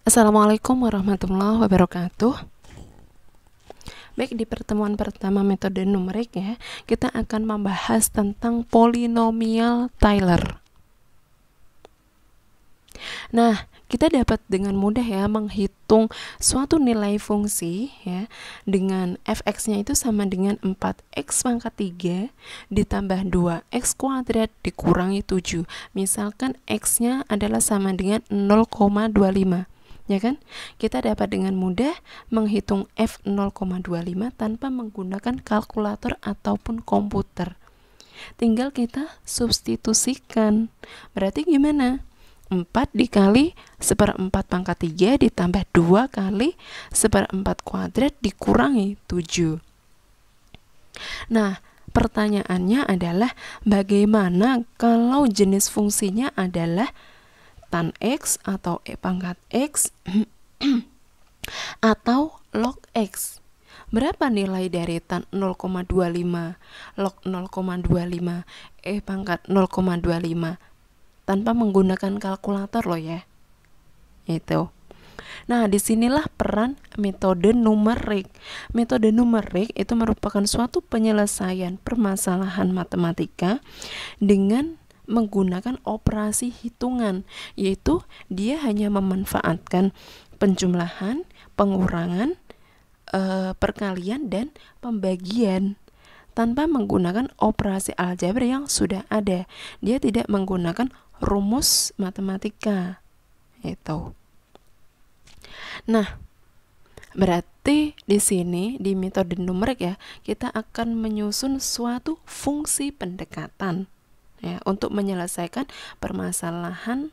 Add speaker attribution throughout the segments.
Speaker 1: Assalamualaikum warahmatullahi wabarakatuh. Baik, di pertemuan pertama metode numerik ya, kita akan membahas tentang polinomial Taylor. Nah, kita dapat dengan mudah ya menghitung suatu nilai fungsi ya dengan fx-nya itu sama dengan 4x pangkat 3 ditambah 2x kuadrat dikurangi 7. Misalkan x-nya adalah sama dengan 0,25. Ya kan? Kita dapat dengan mudah menghitung f 0,25 tanpa menggunakan kalkulator ataupun komputer. Tinggal kita substitusikan. Berarti gimana? 4 dikali 1/4 pangkat 3 ditambah 2 kali 1/4 kuadrat dikurangi 7. Nah, pertanyaannya adalah bagaimana kalau jenis fungsinya adalah tan x atau e pangkat x atau log x. Berapa nilai dari tan 0,25 log 0,25 e pangkat 0,25 tanpa menggunakan kalkulator loh ya. Itu. Nah, disinilah peran metode numerik. Metode numerik itu merupakan suatu penyelesaian permasalahan matematika dengan menggunakan operasi hitungan, yaitu dia hanya memanfaatkan penjumlahan, pengurangan, perkalian, dan pembagian tanpa menggunakan operasi aljabar yang sudah ada. Dia tidak menggunakan rumus matematika itu. Nah, berarti di sini di metode numerik ya, kita akan menyusun suatu fungsi pendekatan ya untuk menyelesaikan permasalahan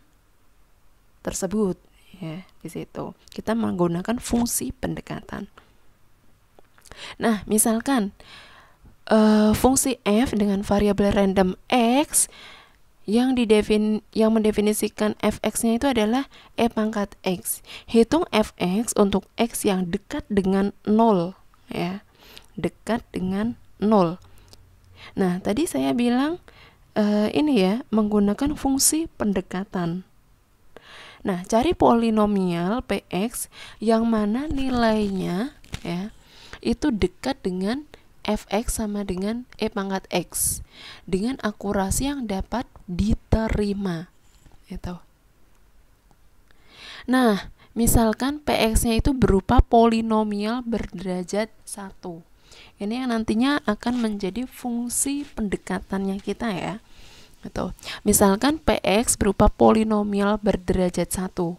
Speaker 1: tersebut ya. Di situ kita menggunakan fungsi pendekatan. Nah, misalkan fungsi f dengan variabel random x yang mendefinisikan fx-nya itu adalah e pangkat x. Hitung fx untuk x yang dekat dengan 0 ya. Dekat dengan 0. Nah, tadi saya bilang ini ya menggunakan fungsi pendekatan. Nah, cari polinomial px yang mana nilainya ya itu dekat dengan fx sama dengan e pangkat x dengan akurasi yang dapat diterima itu. Nah, misalkan px-nya itu berupa polinomial berderajat 1. Ini yang nantinya akan menjadi fungsi pendekatannya kita ya. Itu. Misalkan px berupa polinomial berderajat 1.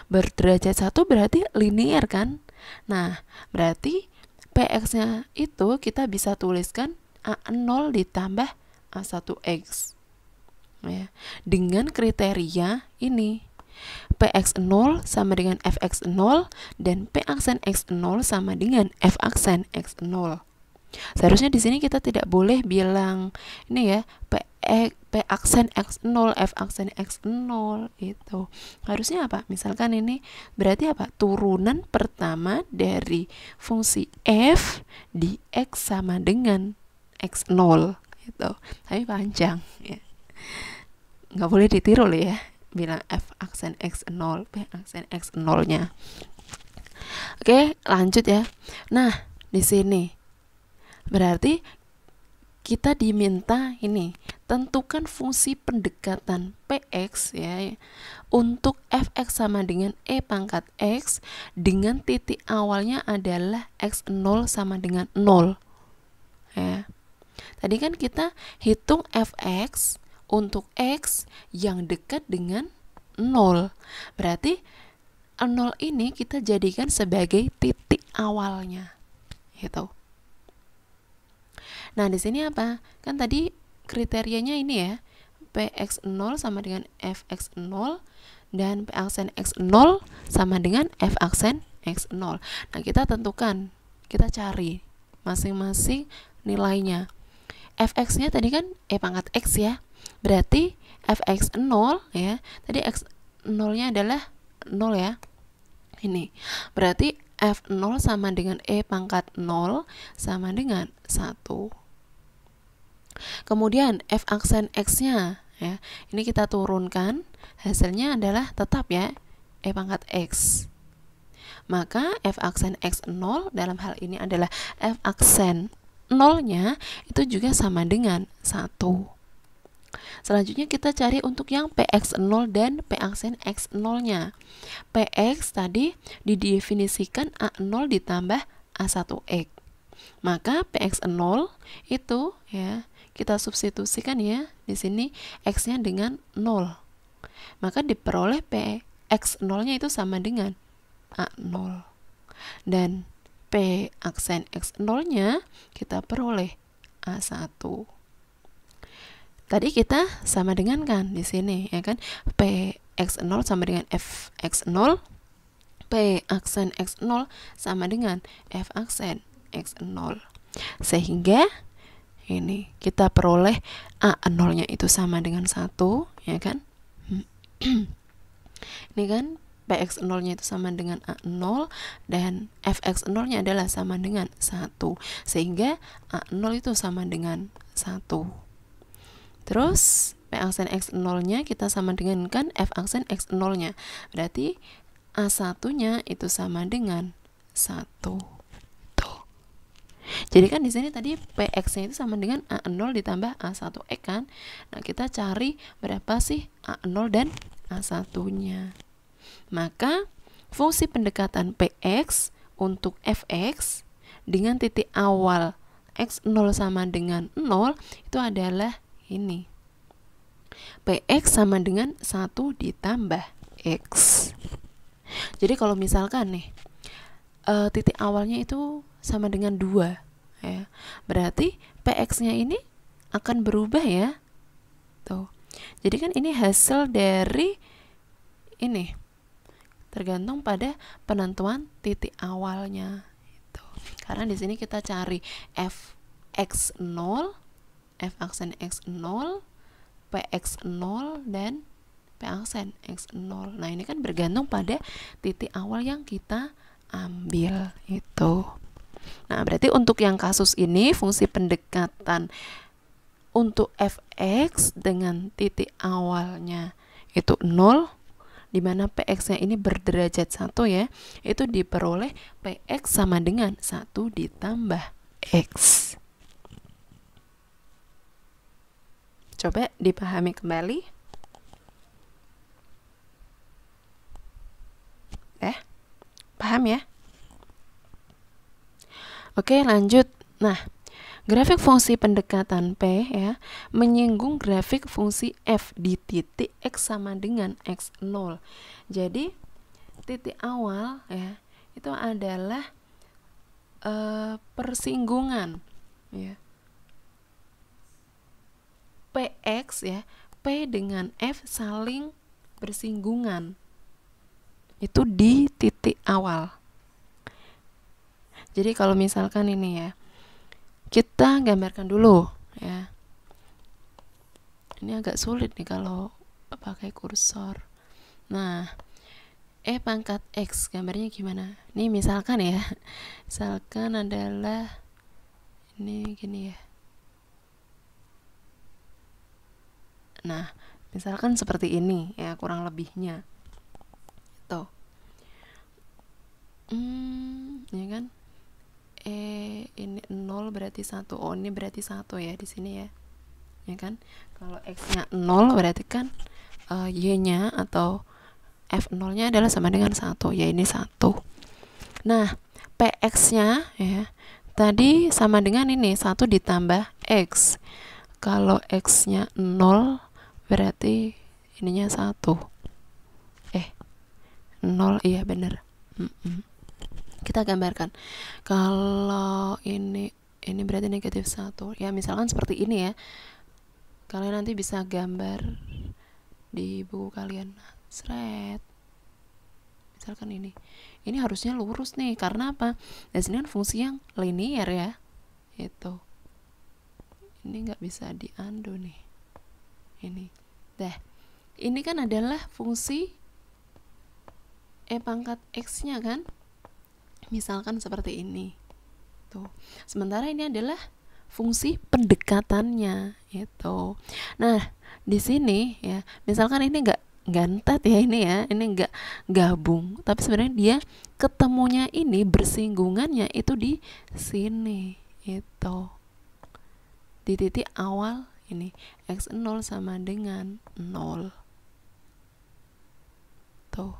Speaker 1: Berderajat 1 berarti linear kan? Nah, berarti px-nya itu kita bisa tuliskan a0 ditambah a1x ya, dengan kriteria ini px0 sama dengan fx0 dan p aksen x0 sama dengan f aksen x0. Seharusnya di sini kita tidak boleh bilang ini ya p aksen x0 f aksen x0 itu. Harusnya apa? Misalkan ini berarti apa? Turunan pertama dari fungsi f di x sama dengan x0 itu. Tapi panjang ya. Nggak boleh ditiru loh ya. Bilang f aksen x0 p aksen x0-nya. Oke, lanjut ya. Nah, di sini berarti kita diminta ini tentukan fungsi pendekatan px ya untuk fx sama dengan e pangkat x dengan titik awalnya adalah x0 sama dengan 0 ya. Tadi kan kita hitung fx untuk x yang dekat dengan 0. Berarti 0 ini kita jadikan sebagai titik awalnya gitu. Nah, di sini apa? Kan tadi kriterianya ini ya. Px0 sama dengan fx0 dan p aksen x0 sama dengan f aksen x0. Nah, kita tentukan, kita cari masing-masing nilainya. Fx-nya tadi kan e pangkat x ya. Berarti fx0 ya. Tadi x0-nya adalah 0 ya. Ini. Berarti f0 sama dengan e pangkat 0 sama dengan 1. Kemudian f aksen x-nya ya. Ini kita turunkan, hasilnya adalah tetap ya e pangkat x Maka f aksen x0 dalam hal ini adalah f aksen 0-nya itu juga sama dengan 1. Selanjutnya kita cari untuk yang px0 dan p aksen x0-nya. Px tadi didefinisikan a0 ditambah a1x. Maka px0 itu ya kita substitusikan ya di sini x-nya dengan 0. Maka diperoleh px0-nya itu sama dengan a0. Dan p aksen x0-nya kita peroleh a1. Tadi kita sama dengan kan di sini ya kan, px0 sama dengan fx0, p aksen x0 sama dengan f aksen x0. Sehingga ini kita peroleh a0-nya itu sama dengan 1 ya kan. Ini kan px0-nya itu sama dengan a0 dan fx0-nya adalah sama dengan 1. Sehingga a0 itu sama dengan 1. Terus p aksen x0-nya kita sama dengan kan f aksen x0-nya. Berarti a1-nya itu sama dengan 1. Tuh. Jadi kan di sini tadi px-nya itu sama dengan a0 ditambah a1x kan. Nah, kita cari berapa sih a0 dan a1-nya. Maka fungsi pendekatan px untuk fx dengan titik awal x0 sama dengan 0 itu adalah ini. Px sama dengan 1 ditambah x. Jadi kalau misalkan nih titik awalnya itu sama dengan 2 ya, berarti px-nya ini akan berubah ya. Tuh. Jadi kan ini hasil dari ini tergantung pada penentuan titik awalnya itu. Karena di sini kita cari fx0, f aksen x0, px0 dan p aksen x0. Nah, ini kan bergantung pada titik awal yang kita ambil itu. Nah, berarti untuk yang kasus ini fungsi pendekatan untuk fx dengan titik awalnya itu 0, di mana px-nya ini berderajat 1 ya, itu diperoleh px sama dengan 1 ditambah x. Coba dipahami kembali. Paham ya? Oke, lanjut. Nah, grafik fungsi pendekatan P ya menyinggung grafik fungsi f di titik x sama dengan x0. Jadi titik awal ya itu adalah persinggungan ya. Px ya, P dengan F saling bersinggungan itu di titik awal. Jadi kalau misalkan ini ya, kita gambarkan dulu ya. Ini agak sulit nih kalau pakai kursor. Nah, E pangkat X gambarnya gimana? Ini misalkan ya, misalkan adalah ini gini ya. Nah, misalkan seperti ini ya kurang lebihnya. Tuh. Ya kan? Ini 0 berarti 1. Oh, ini berarti 1 ya di sini ya. Ya kan? Kalau x-nya 0 berarti kan y-nya atau f0-nya adalah sama dengan 1. Ya ini 1. Nah, px-nya ya tadi sama dengan ini 1 ditambah x. Kalau x-nya 0 berarti ininya 1. 0, iya bener. Kita gambarkan. Kalau ini berarti negatif 1. Ya misalkan seperti ini ya. Kalian nanti bisa gambar di buku kalian. Seret. Misalkan ini. Ini harusnya lurus nih. Karena apa? Di sini kan fungsi yang linear ya. Itu. Ini nggak bisa diundo nih. Ini. Dah. Ini kan adalah fungsi E pangkat X-nya kan? Misalkan seperti ini. Tuh. Sementara ini adalah fungsi pendekatannya itu. Nah, di sini ya, misalkan ini gantet ya ini ya, ini enggak gabung, tapi sebenarnya dia ketemunya ini bersinggungannya itu di sini, itu di titik awal ini x0 sama dengan 0 tuh.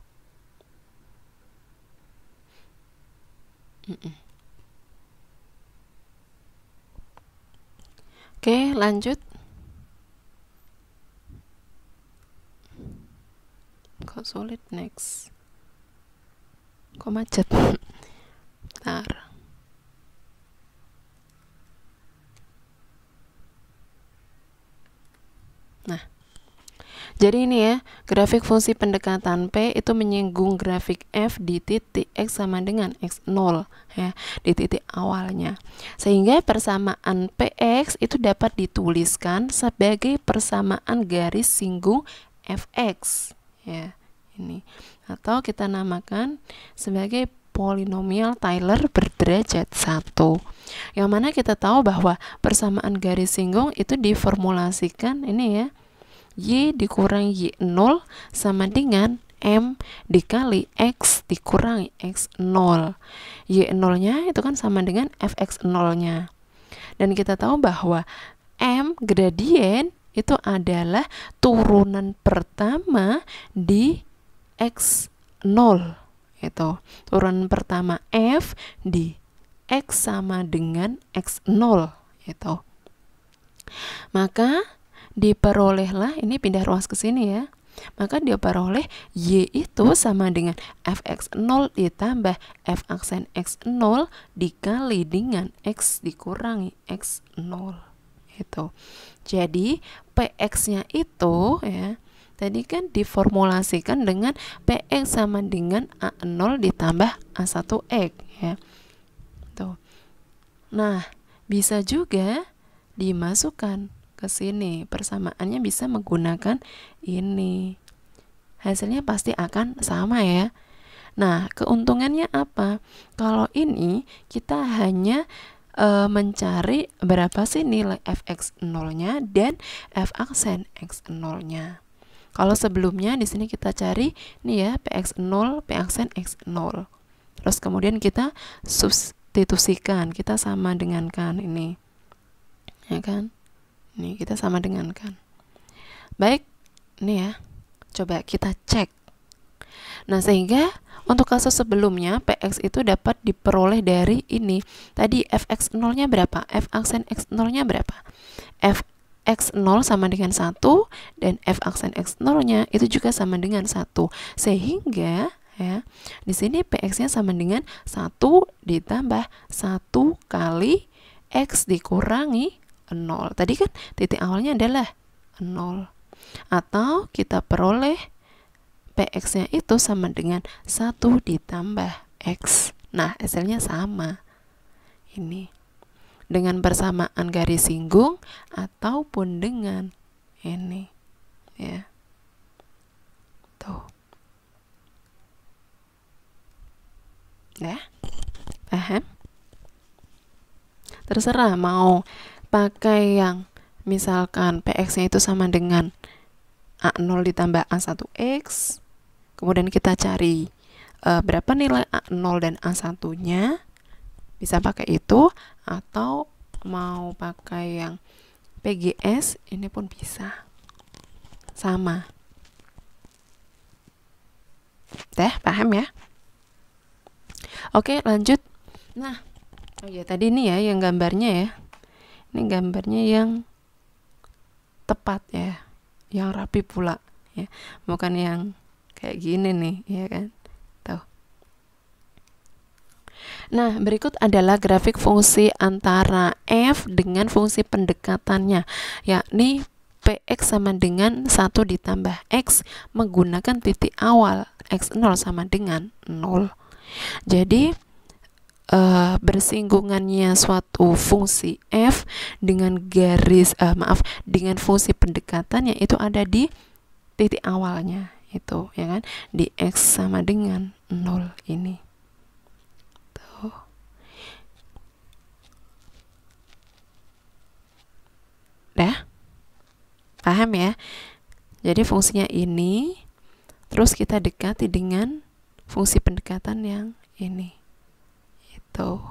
Speaker 1: Oke, lanjut. Kok sulit, next. Kok macet? Bentar. Nah, jadi ini ya, grafik fungsi pendekatan P itu menyinggung grafik F di titik X sama dengan X0 ya, di titik awalnya. Sehingga persamaan PX itu dapat dituliskan sebagai persamaan garis singgung Fx ya, ini. Atau kita namakan sebagai polinomial Taylor berderajat 1. Yang mana kita tahu bahwa persamaan garis singgung itu diformulasikan ini ya, Y dikurangi Y0 sama dengan M dikali X dikurangi X0. Y0-nya itu kan sama dengan Fx0-nya. Dan kita tahu bahwa M gradien itu adalah turunan pertama di X0. Itu turunan pertama F di X sama dengan X0 itu. Maka diperolehlah, ini pindah ruas ke sini ya, maka diperoleh Y itu sama dengan Fx0 ditambah F aksen X0 dikali dengan X dikurangi X0 itu. Jadi Px-nya itu ya, tadi kan diformulasikan dengan Px sama dengan A0 ditambah A1x ya. Tuh. Nah, bisa juga dimasukkan ke sini. Persamaannya bisa menggunakan ini. Hasilnya pasti akan sama ya. Nah, keuntungannya apa? Kalau ini kita hanya mencari berapa sih nilai Fx0-nya dan F aksen X0-nya. Kalau sebelumnya di sini kita cari nih ya, Px0, P aksen X0. Terus kemudian kita substitusikan, kita sama dengankan ini. Ya kan? Nih, kita sama dengankan. Baik, ini ya. Coba kita cek. Nah, sehingga untuk kasus sebelumnya Px itu dapat diperoleh dari ini. Tadi Fx0-nya berapa? F aksen X0-nya berapa? Fx0 sama dengan 1 dan F aksen X0-nya itu juga sama dengan 1. Sehingga ya, di sini Px-nya sama dengan 1 ditambah 1 kali X dikurangi 0. Tadi kan titik awalnya adalah 0. Atau kita peroleh Px-nya itu sama dengan 1 ditambah X. Nah, hasilnya sama. Ini. Dengan persamaan garis singgung ataupun dengan ini. Ya. Tuh. Ya. Paham? Terserah mau pakai yang misalkan Px-nya itu sama dengan A0 ditambah A1x, kemudian kita cari berapa nilai A0 dan A1-nya, bisa pakai itu, atau mau pakai yang PGS, ini pun bisa. Sama. Paham ya? Oke, lanjut. Nah, oh ya, tadi ini ya yang gambarnya ya. Ini gambarnya yang tepat ya, yang rapi pula ya, bukan yang kayak gini nih ya kan. Tuh. Nah, berikut adalah grafik fungsi antara F dengan fungsi pendekatannya, yakni Px sama dengan 1 ditambah X menggunakan titik awal X0 sama dengan 0. Jadi bersinggungannya suatu fungsi F dengan dengan fungsi pendekatannya itu ada di titik awalnya itu ya kan, di X sama dengan 0 ini. Tuh. Paham ya? Jadi fungsinya ini Terus kita dekati dengan fungsi pendekatan yang ini. Itu.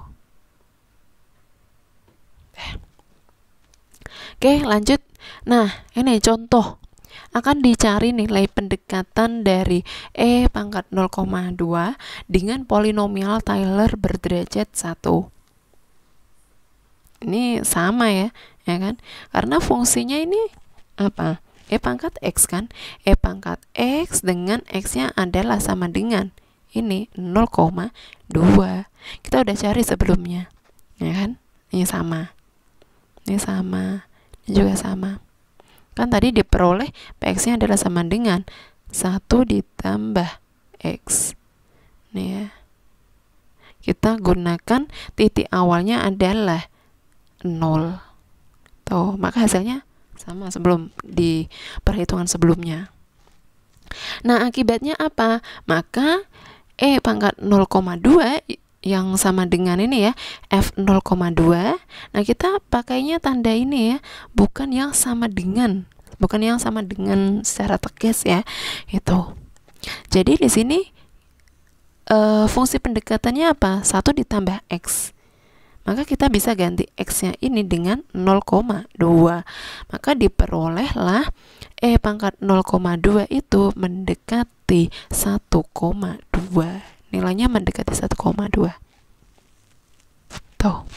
Speaker 1: Oke, lanjut. Nah, ini contoh. Akan dicari nilai pendekatan dari E pangkat 0,2 dengan polinomial Taylor berderajat 1. Ini sama ya kan? Karena fungsinya ini apa? E pangkat X kan? E pangkat X dengan X-nya adalah sama dengan ini 0,2. Kita udah cari sebelumnya. Ya kan? Ini sama. Ini sama. Ini juga sama. Kan tadi diperoleh Px-nya adalah sama dengan 1 ditambah X. Nih ya. Kita gunakan titik awalnya adalah 0. Tuh, maka hasilnya sama sebelum di perhitungan sebelumnya. Nah, akibatnya apa? Maka E pangkat 0,2 yang sama dengan ini ya, F0,2. Nah, kita pakainya tanda ini ya, bukan yang sama dengan secara tegas ya. Itu. Jadi di sini fungsi pendekatannya apa? 1 ditambah X. Maka kita bisa ganti X-nya ini dengan 0,2. Maka diperolehlah E pangkat 0,2 itu mendekati 1,2. Nilainya mendekati 1,2. Tuh.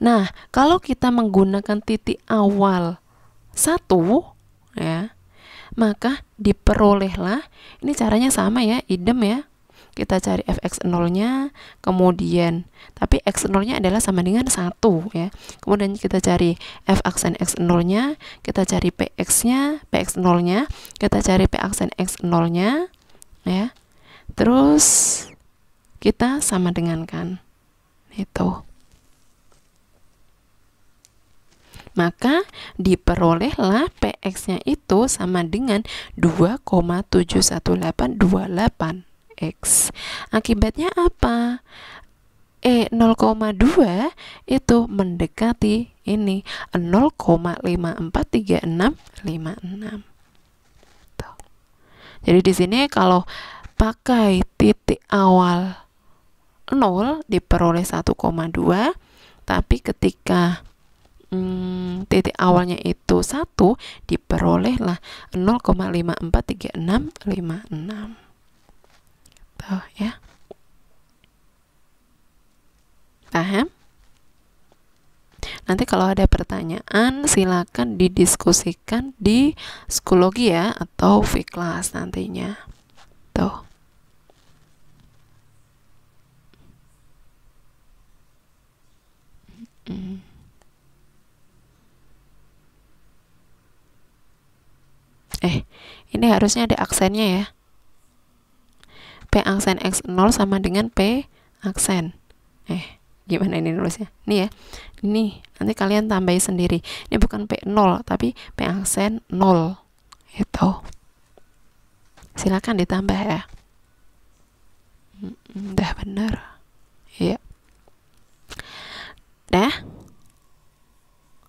Speaker 1: Nah, kalau kita menggunakan titik awal 1 ya, maka diperolehlah, ini caranya sama ya, idem ya. Kita cari fx0-nya, kemudian tapi x0-nya adalah sama dengan 1 ya. Kemudian kita cari f aksen x0-nya, kita cari px-nya, px0-nya, kita cari p aksen x0-nya ya. Terus kita sama dengan kan. Itu. Maka diperolehlah px-nya itu sama dengan 2,71828 X. Akibatnya apa? E 0,2 itu mendekati ini 0,543656. Jadi di sini kalau pakai titik awal 0 diperoleh 1,2, tapi ketika titik awalnya itu 1 diperolehlah 0,543656. Ya. Paham? Nanti kalau ada pertanyaan silakan didiskusikan di psikologi ya atau V-Class nantinya. Tuh. Ini harusnya ada aksennya ya. P aksen X0 sama dengan P aksen. Gimana ini nulisnya? Ini ya. Ini nanti kalian tambahin sendiri. Ini bukan P0 tapi P aksen 0. Itu. Silakan ditambah ya. Udah bener. Iya. Dah.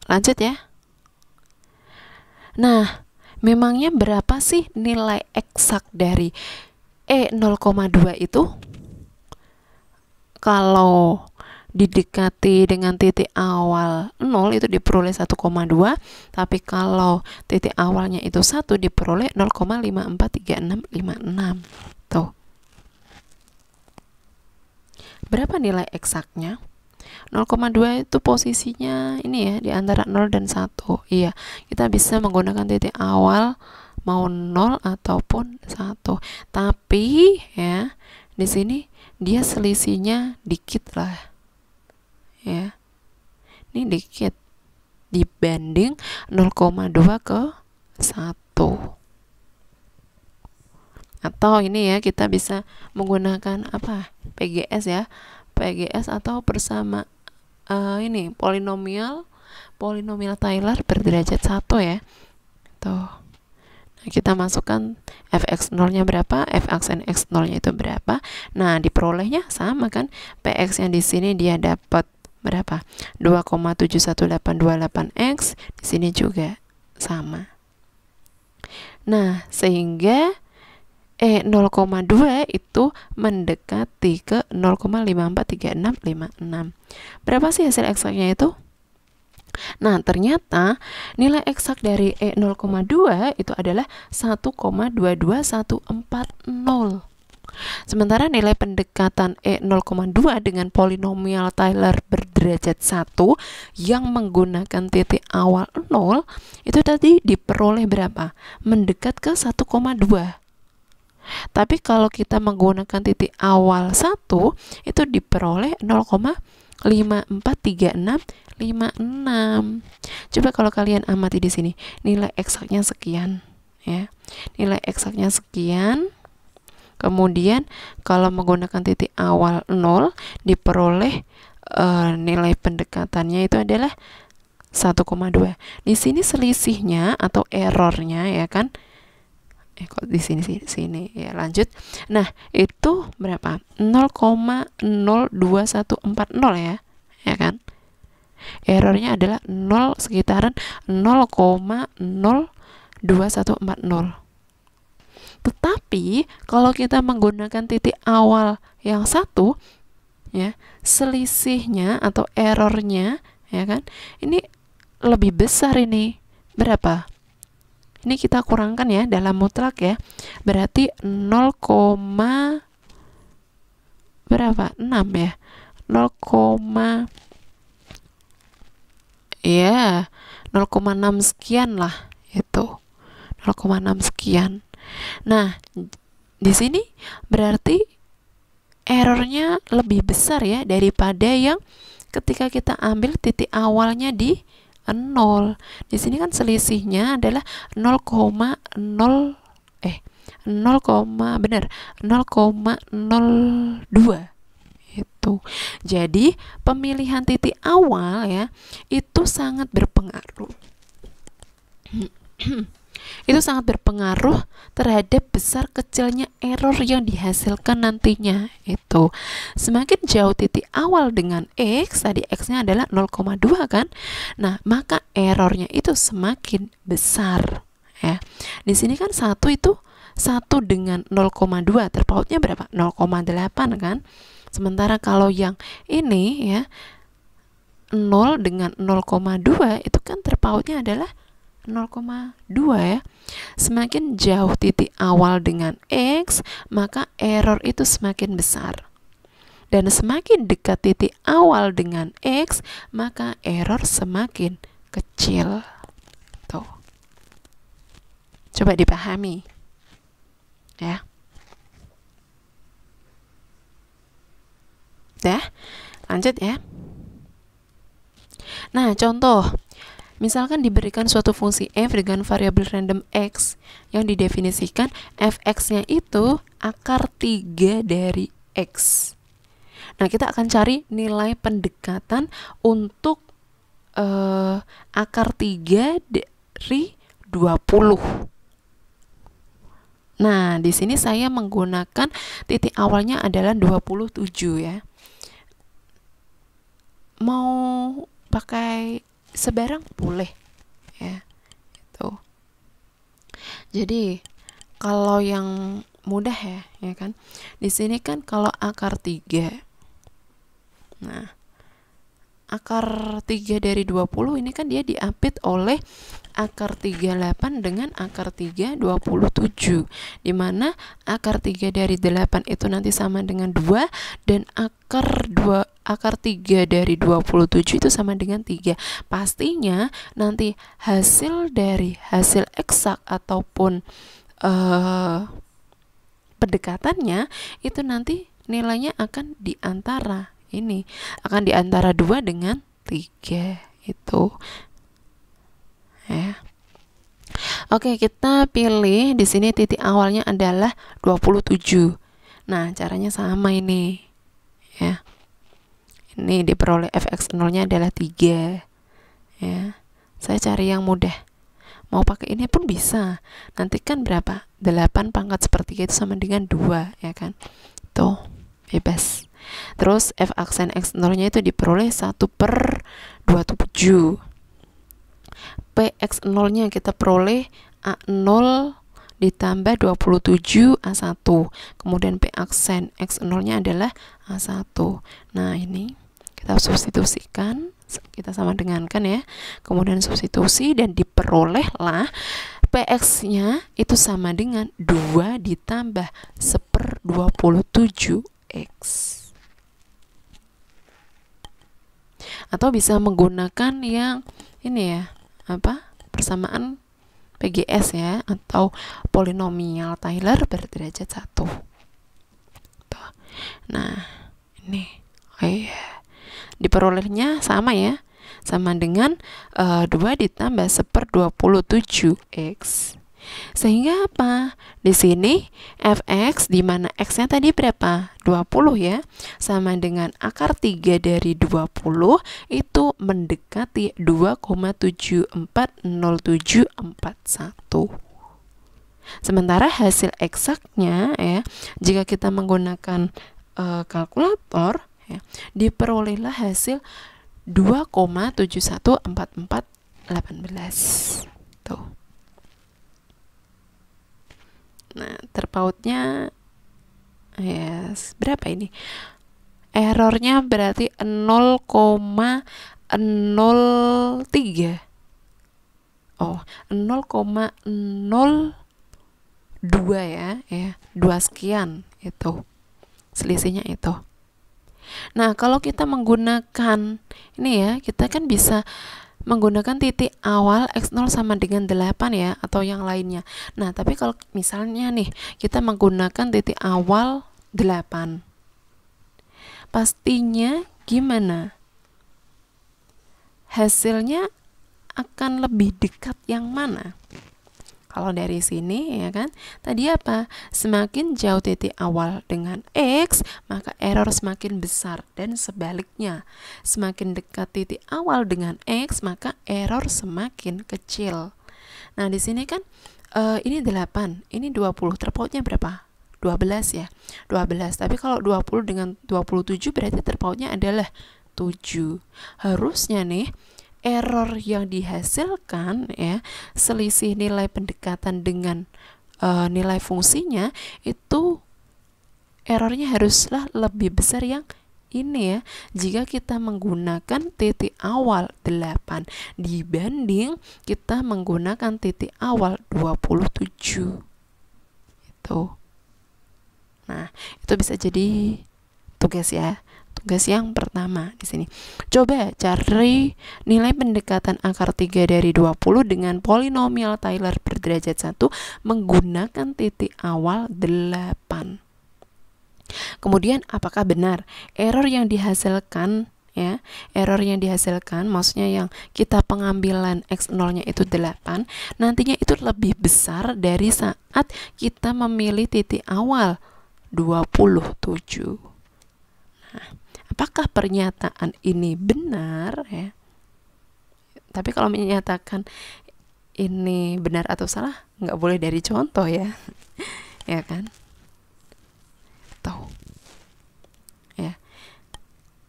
Speaker 1: Lanjut ya. Nah, memangnya berapa sih nilai eksak dari E 0,2 itu? Kalau didekati dengan titik awal 0 itu diperoleh 1,2, tapi kalau titik awalnya itu 1 diperoleh 0,543656. Tuh. Berapa nilai eksaknya? 0,2 itu posisinya ini ya, di antara 0 dan 1. Iya, kita bisa menggunakan titik awal mau 0 ataupun 1. Tapi ya, di sini dia selisihnya dikit lah. Ya. Ini dikit dibanding 0,2 ke 1. Atau ini ya, kita bisa menggunakan apa? PGS ya. PGS atau bersama ini polinomial Taylor berderajat 1 ya. Tuh. Nah, kita masukkan fx0-nya berapa, f aksen x0-nya itu berapa. Nah, diperolehnya sama kan? Px yang di sini dia dapat berapa? 2,71828x. Di sini juga sama. Nah, sehingga 0,2 itu mendekati ke 0,543656. Berapa sih hasil eksaknya itu? Nah, ternyata nilai eksak dari 0,2 itu adalah 1,22140. Sementara nilai pendekatan 0,2 dengan polinomial Taylor berderajat 1 yang menggunakan titik awal 0 itu tadi diperoleh berapa? Mendekat ke 1,2. Tapi kalau kita menggunakan titik awal 1 itu diperoleh 0,543656. Coba kalau kalian amati di sini, nilai eksaknya sekian ya. Nilai eksaknya sekian. Kemudian kalau menggunakan titik awal 0 diperoleh nilai pendekatannya itu adalah 1,2. Di sini selisihnya atau errornya ya kan? Kok di sini ya, lanjut. Nah, itu berapa? 0,02140 ya. Ya kan? Errornya adalah 0 sekitaran 0,02140. Tetapi kalau kita menggunakan titik awal yang 1 ya, selisihnya atau errornya ya kan? Ini lebih besar ini. Berapa? Ini kita kurangkan ya dalam mutlak ya. Berarti 0, berapa? 6 ya. 0, ya 0,6 sekian lah itu. 0,6 sekian. Nah, di sini berarti errornya lebih besar ya daripada yang ketika kita ambil titik awalnya di 0. Di sini kan selisihnya adalah 0,0 benar 0,02 itu. Jadi pemilihan titik awal ya itu sangat berpengaruh. Itu sangat berpengaruh terhadap besar kecilnya error yang dihasilkan nantinya. Itu semakin jauh titik awal dengan X, tadi X-nya adalah 0,2 kan. Nah, maka errornya itu semakin besar ya. Di sini kan 1 itu 1 dengan 0,2 terpautnya berapa? 0,8 kan. Sementara kalau yang ini ya 0 dengan 0,2 itu kan terpautnya adalah 0,2 ya. Semakin jauh titik awal dengan X, maka error itu semakin besar. Dan semakin dekat titik awal dengan X, maka error semakin kecil. Tuh. Coba dipahami. Ya. Lanjut ya. Nah, contoh. Misalkan diberikan suatu fungsi f dengan variabel random x yang didefinisikan fx-nya itu akar 3 dari x. Nah, kita akan cari nilai pendekatan untuk akar 3 dari 20. Nah, di sini saya menggunakan titik awalnya adalah 27 ya. Mau pakai sebarang boleh ya itu. Jadi kalau yang mudah ya kan, di sini kan kalau akar 3, nah akar 3 dari 20 ini kan dia diapit oleh akar 38 dengan akar 3 27, dimana akar 3 dari 8 itu nanti sama dengan 2 dan akar 3 dari 27 itu sama dengan 3. Pastinya nanti hasil dari hasil eksak ataupun pendekatannya itu nanti nilainya akan diantara 2 dengan 3 itu ya. Oke, kita pilih di sini titik awalnya adalah 27. Nah, caranya sama ini ya. Ini diperoleh fx0-nya adalah 3 ya. Saya cari yang mudah. Mau pakai ini pun bisa. Nanti kan berapa? 8 pangkat sepertiga itu sama dengan 2 ya kan. Tuh, bebas. Terus f aksen x0-nya itu diperoleh 1/27. Px0-nya kita peroleh A0 ditambah 27 A1, kemudian P aksen X0 nya adalah A1. Nah ini kita substitusikan, kita sama dengankan ya, kemudian substitusi dan diperolehlah PX nya itu sama dengan 2 ditambah 1/27X. Atau bisa menggunakan yang ini ya, persamaan PGS ya, atau polinomial Taylor berderajat 1. Nah ini diperolehnya sama ya, sama dengan 2 ditambah 1/27X. Sehingga apa? Di sini fx di mana x-nya tadi berapa? 20 ya. Sama dengan akar 3 dari 20 itu mendekati 2,740741. Sementara hasil eksaknya ya, jika kita menggunakan kalkulator ya, diperolehlah hasil 2,714418. Tuh. Nah, terpautnya berapa ini? Errornya berarti 0,03. 0,02 ya, 2 sekian itu. Selisihnya itu. Nah, kalau kita menggunakan ini ya, kita kan bisa menggunakan titik awal X0 sama dengan 8 ya, atau yang lainnya. Nah, tapi kalau misalnya nih kita menggunakan titik awal 8, pastinya gimana? Hasilnya akan lebih dekat yang mana? Kalau dari sini ya kan, tadi apa? Semakin jauh titik awal dengan X, maka error semakin besar, dan sebaliknya. Semakin dekat titik awal dengan X, maka error semakin kecil. Nah, di sini kan ini 8, ini 20, terpautnya berapa? 12 ya. 12. Tapi kalau 20 dengan 27 berarti terpautnya adalah 7. Harusnya nih error yang dihasilkan ya, selisih nilai pendekatan dengan nilai fungsinya itu errornya haruslah lebih besar yang ini ya, jika kita menggunakan titik awal 8 dibanding kita menggunakan titik awal 27 itu. Nah, itu bisa jadi tugas ya. Tugas yang pertama di sini. Coba cari nilai pendekatan akar 3 dari 20 dengan polinomial Taylor berderajat 1 menggunakan titik awal 8. Kemudian apakah benar error yang dihasilkan ya, error yang dihasilkan maksudnya yang kita pengambilan X0-nya itu 8, nantinya itu lebih besar dari saat kita memilih titik awal 27. Nah, apakah pernyataan ini benar ya? Tapi kalau menyatakan ini benar atau salah, nggak boleh dari contoh ya, ya kan? Tahu ya.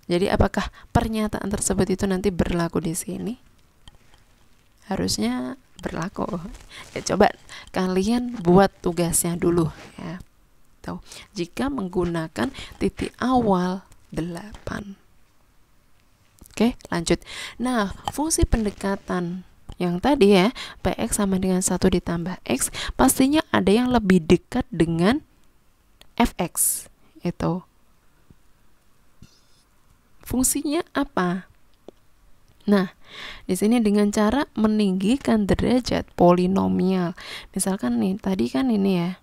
Speaker 1: Jadi apakah pernyataan tersebut itu nanti berlaku di sini? Harusnya berlaku. Ya, coba kalian buat tugasnya dulu ya. Tahu. Jika menggunakan titik awal 8. Oke, lanjut. Nah, fungsi pendekatan yang tadi ya, Px sama dengan 1 ditambah X, pastinya ada yang lebih dekat dengan Fx. Itu. Fungsinya apa? Nah, di sini dengan cara meninggikan derajat polinomial. Misalkan nih, tadi kan ini ya.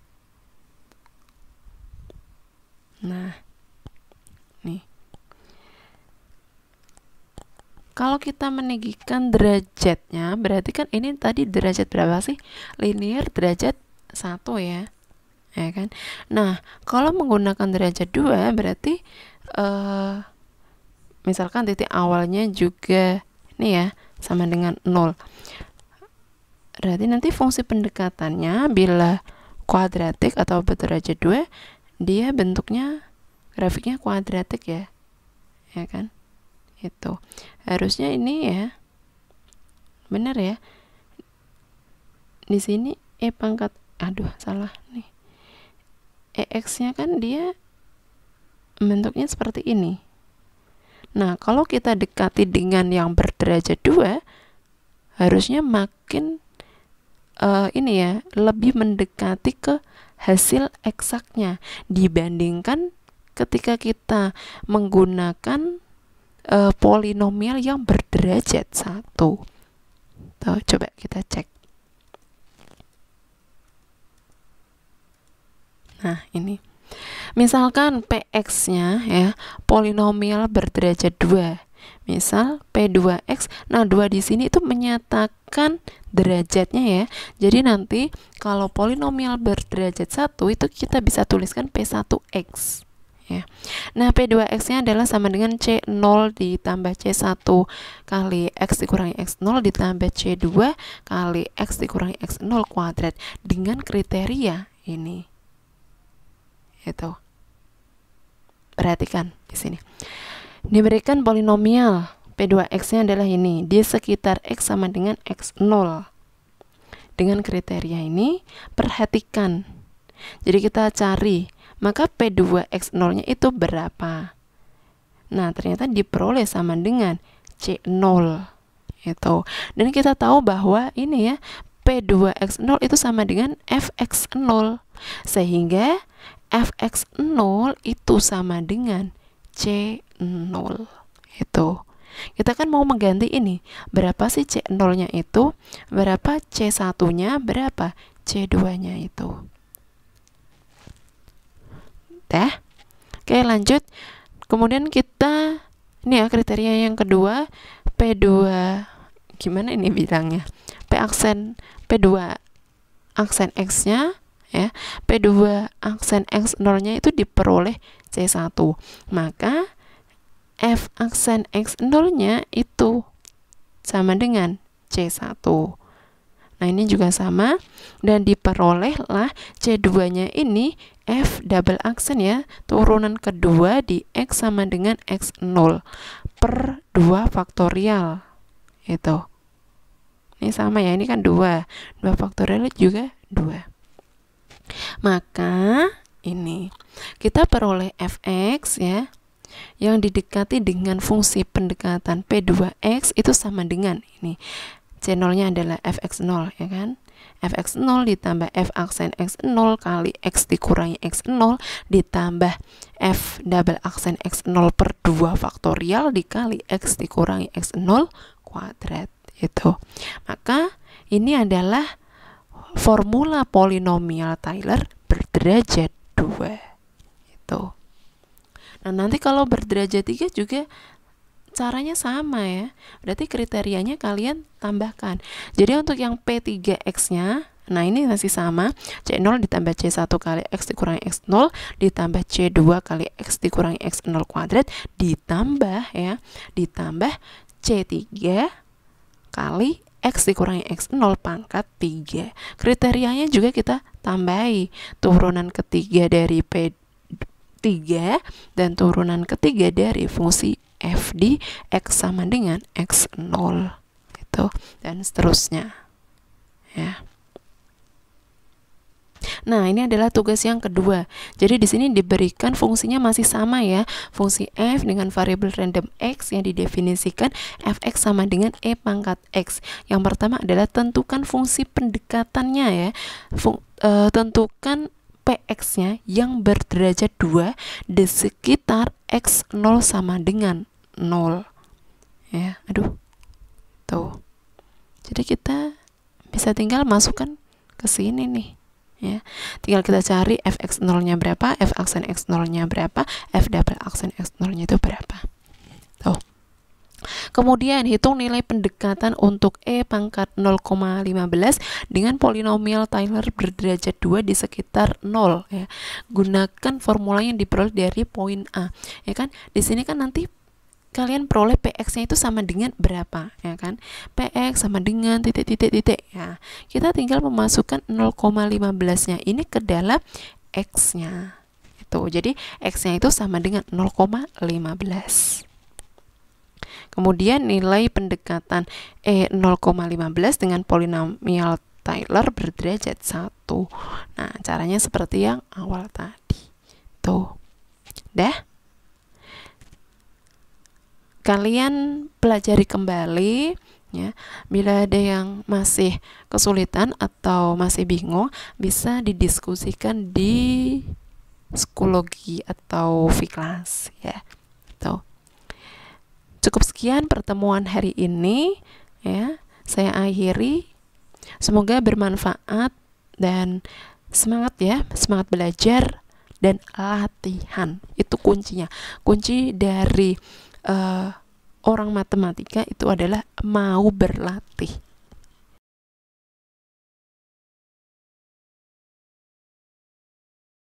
Speaker 1: Nah, nih. Kalau kita meninggikan derajatnya, berarti kan ini tadi derajat berapa sih? Linear derajat 1 ya. Ya kan? Nah, kalau menggunakan derajat 2 berarti misalkan titik awalnya juga ini ya, sama dengan 0. Berarti nanti fungsi pendekatannya bila kuadratik atau berderajat 2, dia bentuknya grafiknya kuadratik ya. Ya kan? Itu. Harusnya ini ya. Benar ya. Di sini E pangkat, aduh salah nih, EX nya kan dia bentuknya seperti ini. Nah, kalau kita dekati dengan yang berderajat 2, harusnya makin ini ya, lebih mendekati ke hasil eksaknya dibandingkan ketika kita menggunakan polinomial yang berderajat 1. Tuh, coba kita cek. Nah, ini. Misalkan PX-nya ya, polinomial berderajat 2. Misal P2X. Nah, 2 di sini itu menyatakan derajatnya ya. Jadi nanti kalau polinomial berderajat 1 itu kita bisa tuliskan P1X. Ya. Nah, P2X-nya adalah sama dengan C0 ditambah C1 kali X dikurangi X0 ditambah C2 kali X dikurangi X0 kuadrat dengan kriteria ini. Itu. Perhatikan di sini. Diberikan polinomial P2X-nya adalah ini, di sekitar X sama dengan X0. Dengan kriteria ini, perhatikan. Jadi kita cari, maka P2X0-nya itu berapa? Nah, ternyata diperoleh sama dengan C0. Itu. Dan kita tahu bahwa ini ya, P2X0 itu sama dengan Fx0. Sehingga Fx0 itu sama dengan C0. Itu. Kita kan mau mengganti ini. Berapa sih C0-nya itu? Berapa C1-nya? Berapa C2-nya itu? Oke, lanjut. Kemudian kita ini ya kriteria yang kedua, P2 gimana ini bilangnya? P2 aksen X-nya ya. P2 aksen X0-nya itu diperoleh C1. Maka F aksen X0-nya itu sama dengan C1. Nah, ini juga sama dan diperolehlah C2-nya ini F double aksen ya, turunan kedua di X sama dengan X0 per 2 faktorial. Itu. Ini sama ya, ini kan 2. 2 faktorial juga 2. Maka ini kita peroleh Fx ya, yang didekati dengan fungsi pendekatan P2X itu sama dengan ini. C0-nya adalah Fx0 ya kan. Fx0 ditambah F aksen X0 kali X dikurangi X0 ditambah F double aksen X0 per 2 faktorial dikali X dikurangi X0 kuadrat. Itu. Maka ini adalah formula polinomial Taylor berderajat 2. Itu. Nah, nanti kalau berderajat 3 juga caranya sama ya. Berarti kriterianya kalian tambahkan. Jadi untuk yang P3X-nya, nah ini masih sama. C0 ditambah C1 kali X dikurangi X0 ditambah C2 kali X dikurangi X0 kuadrat ditambah ya, ditambah C3 kali X dikurangi X0 pangkat 3. Kriterianya juga kita tambahi. Turunan ketiga dari P3 dan turunan ketiga dari fungsi F di X sama dengan X0 itu, dan seterusnya ya. Nah, ini adalah tugas yang kedua. Jadi di sini diberikan fungsinya masih sama ya. Fungsi F dengan variabel random X yang didefinisikan Fx sama dengan E pangkat X. Yang pertama adalah tentukan fungsi pendekatannya ya. Tentukan Px-nya yang berderajat 2 di sekitar X0 sama dengan 0 ya. Aduh, tuh. Jadi kita bisa tinggal masukkan ke sini nih ya. Tinggal kita cari Fx0-nya berapa, F aksen X0-nya berapa, F double aksen X0-nya itu berapa. Tuh. Kemudian hitung nilai pendekatan untuk E pangkat 0,15 dengan polinomial Taylor berderajat 2 di sekitar 0 ya. Gunakan formula yang diperoleh dari poin A. Ya kan? Di sini kan nanti kalian peroleh Px-nya itu sama dengan berapa ya kan? Px sama dengan titik-titik-titik ya. Kita tinggal memasukkan 0,15-nya ini ke dalam X-nya. Itu. Jadi X-nya itu sama dengan 0,15. Kemudian nilai pendekatan E 0,15 dengan polinomial Tyler berderajat 1. Nah, caranya seperti yang awal tadi. Tuh. Dah. Kalian pelajari kembali ya. Bila ada yang masih kesulitan atau masih bingung, bisa didiskusikan di psikologi atau Fiklas ya. Tuh. Cukup sekian pertemuan hari ini ya. Saya akhiri. Semoga bermanfaat dan semangat ya, semangat belajar dan latihan. Itu kuncinya. Kunci dari orang matematika itu adalah mau berlatih.